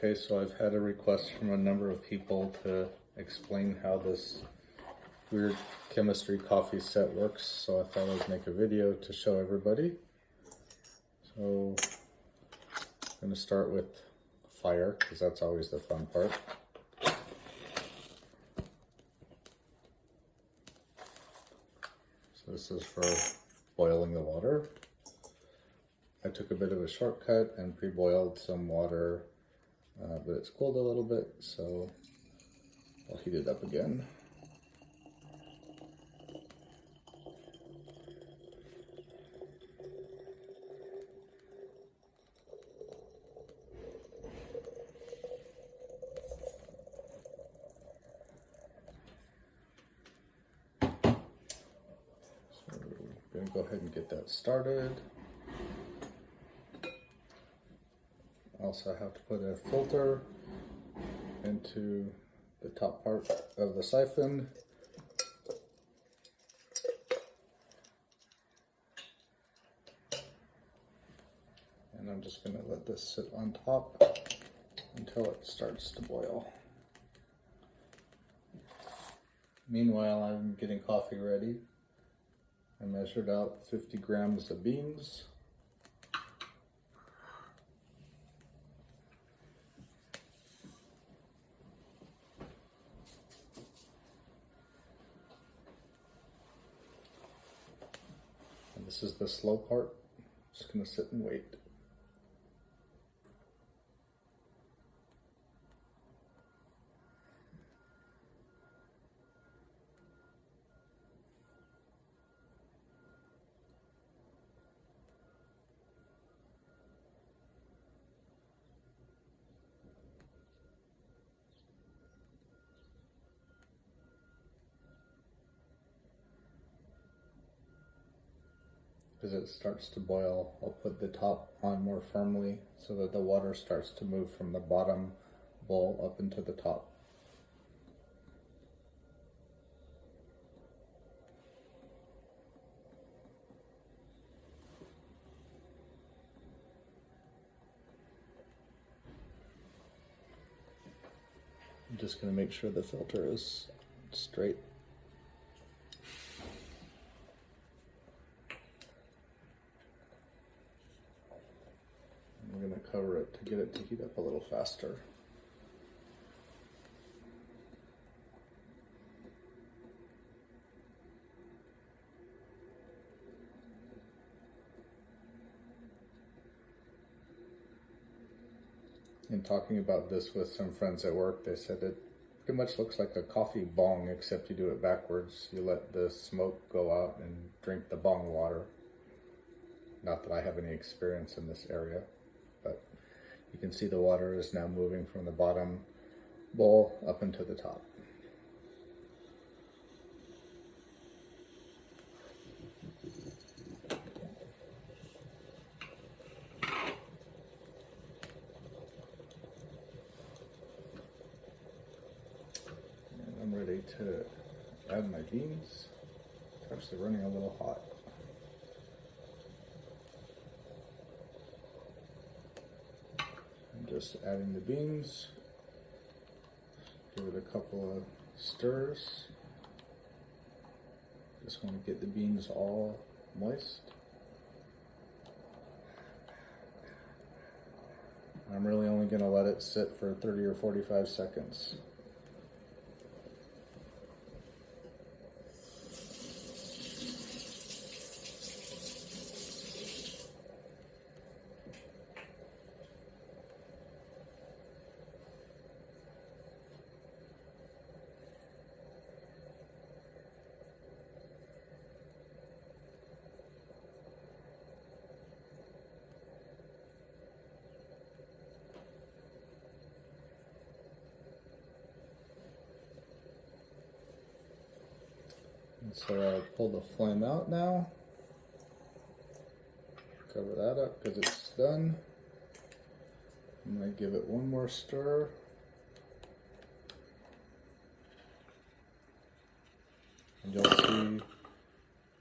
Okay, so I've had a request from a number of people to explain how this weird chemistry coffee set works, so I thought I'd make a video to show everybody. So I'm going to start with fire, because that's always the fun part. So this is for boiling the water. I took a bit of a shortcut and pre-boiled some water, but it's cooled a little bit, so I'll heat it up again. So we're going to go ahead and get that started. Also, I have to put a filter into the top part of the siphon. And I'm just going to let this sit on top until it starts to boil. Meanwhile, I'm getting coffee ready. I measured out 50 grams of beans. This is the slow part. Just gonna sit and wait. As it starts to boil, I'll put the top on more firmly so that the water starts to move from the bottom bowl up into the top. I'm just going to make sure the filter is straight. I'm going to cover it to get it to heat up a little faster. In talking about this with some friends at work, they said it pretty much looks like a coffee bong, except you do it backwards. You let the smoke go out and drink the bong water. Not that I have any experience in this area, but you can see the water is now moving from the bottom bowl up into the top. And I'm ready to add my beans. It's actually running a little hot. Just adding the beans, give it a couple of stirs. Just want to get the beans all moist. I'm really only going to let it sit for 30 or 45 seconds. And so I'll pull the flame out now. Cover that up because it's done. I'm going to give it one more stir. And you'll see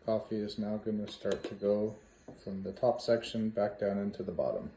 coffee is now going to start to go from the top section back down into the bottom.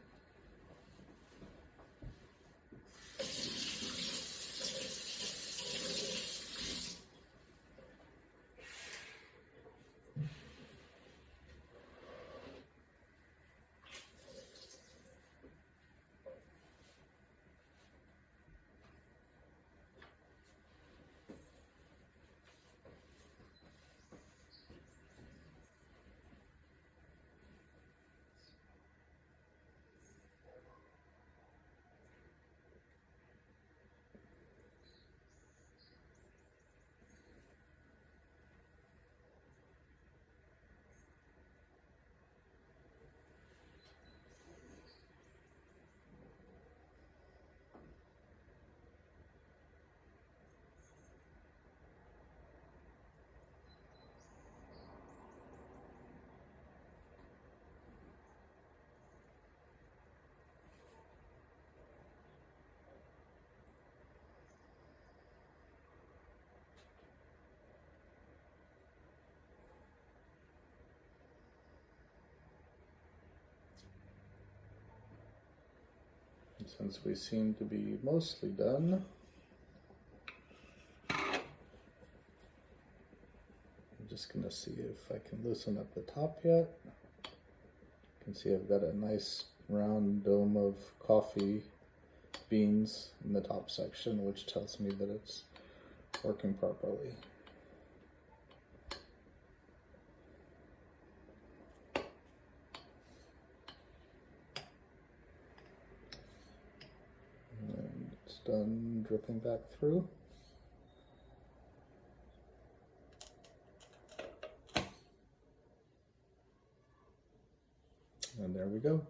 Since we seem to be mostly done, I'm just going to see if I can loosen up the top yet. You can see I've got a nice round dome of coffee beans in the top section, which tells me that it's working properly. And it's done dripping back through. And there we go.